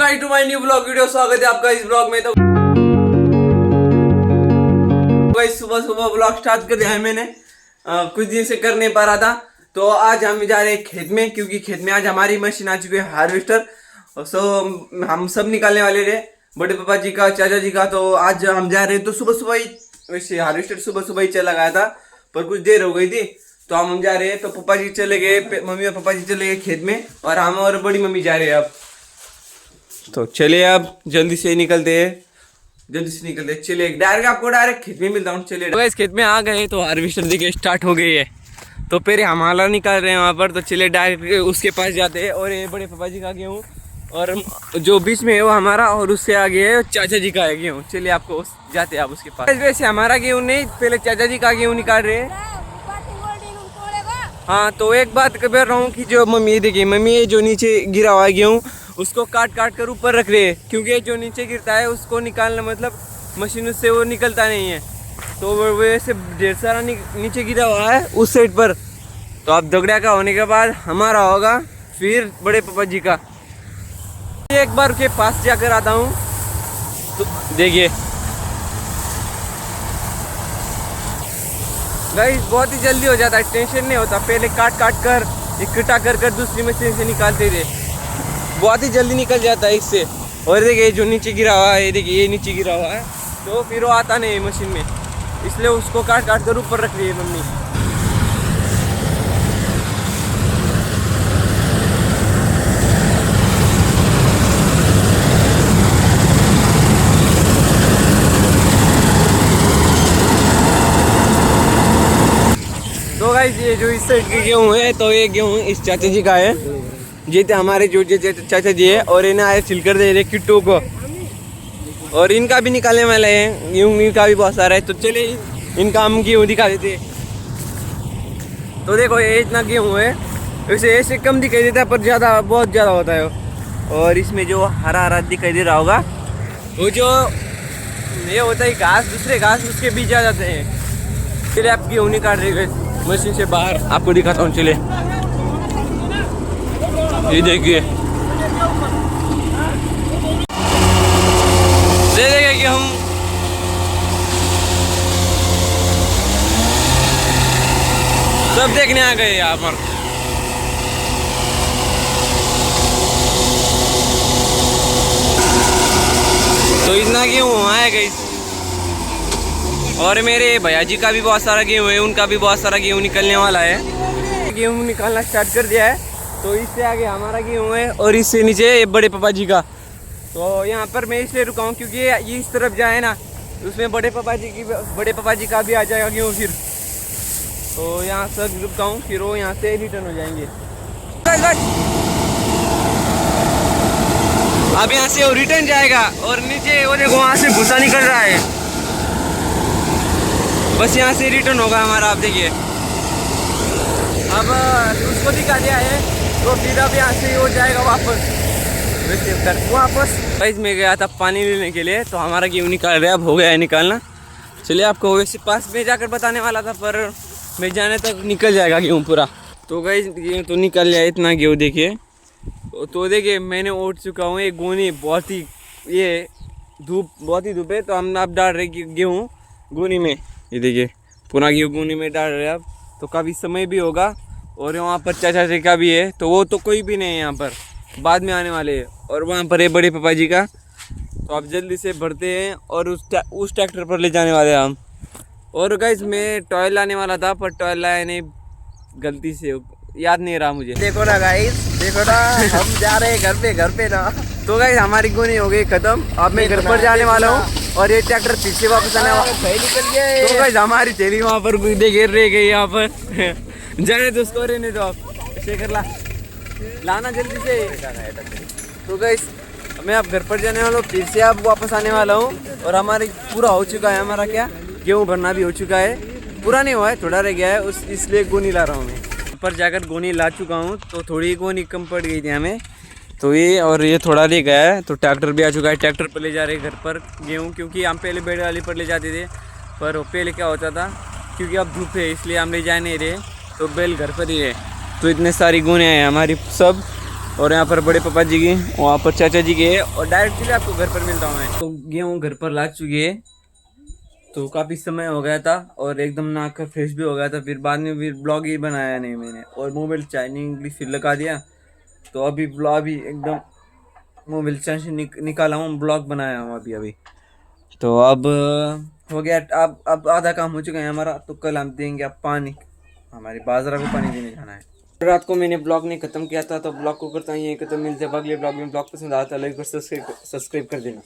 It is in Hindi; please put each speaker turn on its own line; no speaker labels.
Guys to my new blog video. स्वागत है आपका इस ब्लॉग में। तो गाइस सुबह सुबह ब्लॉग स्टार्ट कर दिया है मैंने। कुछ दिन से कर नहीं पा रहा था, तो आज हम जा रहे हैं खेत में, क्योंकि खेत में आज हमारी मशीन आ चुकी है हार्वेस्टर। सो हम सब निकालने वाले रहे, बड़े पापा जी का, चाचा जी का। तो आज हम जा रहे हैं। तो सुबह सुबह ही वैसे हार्वेस्टर सुबह सुबह ही चला गया था, पर कुछ देर हो गई थी, तो हम जा रहे हैं। तो पापा जी चले गए, मम्मी और पापा जी चले गए खेत में, और हम और बड़ी मम्मी जा रहे हैं अब। तो चलिए अब जल्दी से निकलते हैं, चलिए डायरेक्ट खेत में मिलता हूँ। चलिए तो इस खेत में आ गए, तो हार्वेस्टर देखिए स्टार्ट हो गई है। तो पहले हम हमारा निकाल रहे हैं वहाँ पर, तो चलिए डायरेक्ट उसके पास जाते हैं। और ये बड़े पापा जी का गेहूँ, और जो बीच में है वो हमारा, और उससे आगे है चाचा जी का है गेहूँ। चलिए आपको जाते हैं आप उसके पास। वैसे हमारा गेहूँ नहीं, पहले चाचा जी का गेहूँ निकाल रहे हैं। हाँ, तो एक बात कर रहा हूँ कि जो मम्मी देखिए, मम्मी जो नीचे गिरा हुआ है गेहूँ, उसको काट काट कर ऊपर रख रहे हैं, क्योंकि जो नीचे गिरता है उसको निकालना मतलब मशीन से वो निकलता नहीं है। तो वैसे ढेर सारा नीचे गिरा हुआ है उस साइड पर। तो अब दगड़ा का होने के बाद हमारा होगा, फिर बड़े पापा जी का। एक बार के पास जाकर आता हूँ, तो देखिए गाइस बहुत ही जल्दी हो जाता है, टेंशन नहीं होता। पहले काट काट कर इकट्ठा कर दूसरी मशीन से निकालते थे, बहुत ही जल्दी निकल जाता है इससे। और देखिए जो नीचे गिरा हुआ है, देखिए ये नीचे गिरा हुआ है, तो फिर वो आता नहीं है मशीन में, इसलिए उसको काट काट कर ऊपर रख रही है मम्मी। तो गाइस ये जो इस साइड के गेहूँ है, तो ये गेहूँ इस चाचा जी का है, ये थे हमारे जो चाचा जी है। और इन्हें आए छिलकर दे रहे किट्टू को, और इनका भी निकालने वाले हैं गेहूँ, इनका भी बहुत सारा है। तो चलिए इनका हम गेहूँ दिखा देते हैं। तो देखो ये इतना गेहूँ है, वैसे ऐसे कम दिखाई देता है, पर ज़्यादा बहुत ज़्यादा होता है। और इसमें जो हरा हरा दिखाई दे रहा होगा, वो जो ये होता है घास, दूसरे घास उसके बीच आ जाते हैं। चलिए आप गेहूँ निकाल रहे गए मशीन से बाहर, आपको दिखाता हूँ। चलिए ये देखिए, देखिए कि हम सब देखने आ गए यहाँ पर। तो इतना गेहूँ आया गई। और मेरे भैया जी का भी बहुत सारा गेहूँ है, उनका भी बहुत सारा गेहूँ निकलने वाला है। गेहूँ निकालना स्टार्ट कर दिया है। तो इससे आगे हमारा गेहूँ है, और इससे नीचे ये बड़े पापा जी का। तो यहाँ पर मैं इसलिए रुका हूँ क्योंकि ये इस तरफ जाए ना, उसमें बड़े पापा जी का भी आ जाएगा गेहूँ फिर। तो यहाँ से रुकता हूँ, फिर वो यहाँ से रिटर्न हो जाएंगे। अब यहाँ से वो रिटर्न जाएगा, और नीचे वो देखो वहाँ से भूसा निकल रहा है, बस यहाँ से रिटर्न होगा हमारा। आप देखिए अब उसको दिखा दिया है, तो फिर अब यहाँ से हो जाएगा वापस वापस। मैं गया था पानी लेने के लिए, तो हमारा गेहूँ निकाल रहा है, अब हो गया है निकालना। चलिए आपको वैसे पास में जाकर बताने वाला था, पर मैं जाने तक निकल जाएगा गेहूँ पूरा। तो गाइस गेहूँ तो निकल लिया, इतना गेहूँ देखिए। तो देखिए मैंने ओट चुका हूँ, एक गोनी बहुत ही ये धूप है, तो हम आप डाल रहे गेहूँ गोनी में। ये देखिए पूरा गेहूँ गोनी में डाल रहे हैं अब। तो काफ़ी समय भी होगा, और वहाँ पर चाचा जी का भी है, तो वो तो कोई भी नहीं है यहाँ पर, बाद में आने वाले हैं। और वहाँ पर है बड़े पापा जी का। तो आप जल्दी से भरते हैं, और उस ट्रैक्टर पर ले जाने वाले हैं हम। और गाइस मैं टॉयल लाने वाला था, पर टॉयल लाया नहीं, गलती से याद नहीं रहा मुझे।
देखो ना गाइस, देखो ना हम जा रहे हैं घर पे ना।
तो गाइस हमारी गोनी हो गई खत्म, अब मैं घर पर जाने वाला हूँ, और ये ट्रैक्टर फिर से वापस आने वाला।
निकल गए।
तो गाइस हमारी थैली वहाँ पर गिर रह गई यहाँ पर। जाने तो उसको रहने दो, आप शेखर लाना जल्दी से। तो गाइस मैं अब घर पर जाने वाला हूँ, फिर से अब वापस आने वाला हूँ। और हमारी पूरा हो चुका है, हमारा क्या गेहूँ भरना भी हो चुका है, पूरा नहीं हुआ है, थोड़ा रह गया है, इसलिए गोनी ला रहा हूँ मैं। पर जाकर गोनी ला चुका हूँ, तो थोड़ी गोनी कम पड़ गई थी हमें, तो ये और ये थोड़ा रह गया है। तो ट्रैक्टर भी आ चुका है, ट्रैक्टर पर ले जा रहे घर पर गेहूँ, क्योंकि हम पहले बैल वाली पर ले जाते थे, पर पहले क्या होता था, क्योंकि अब धूप है इसलिए हम ले जा नहीं रहे, तो बैल घर पर ही है। तो इतने सारी गोनियाँ हैं हमारी सब, और यहाँ पर बड़े पापा जी की, वहाँ पर चाचा जी के, और डायरेक्ट चलिए आपको घर पर मिलता हूँ मैं। तो गेहूँ घर पर ला चुकी है, तो काफ़ी समय हो गया था और एकदम नहा कर फ्रेश भी हो गया था। फिर बाद में फिर ब्लॉग ही बनाया नहीं मैंने, और मोबाइल चार्जिंग इंग्लिश फिर लगा दिया। तो अभी ब्लॉग भी एकदम मोबाइल चार्ज से निकाला हूँ, ब्लॉग बनाया हूँ अभी अभी। तो अब हो गया, अब आधा काम हो चुका है हमारा। तो कल हम देंगे अब पानी, हमारे बाजरा को पानी देने जाना है। रात को मैंने ब्लॉग नहीं खत्म किया था, तो ब्लॉग को करता हूँ यहीं खत्म। मिलते हैं अगले ब्लॉग में। ब्लॉग पसंद आता है लाइक और सब्सक्राइब कर देना।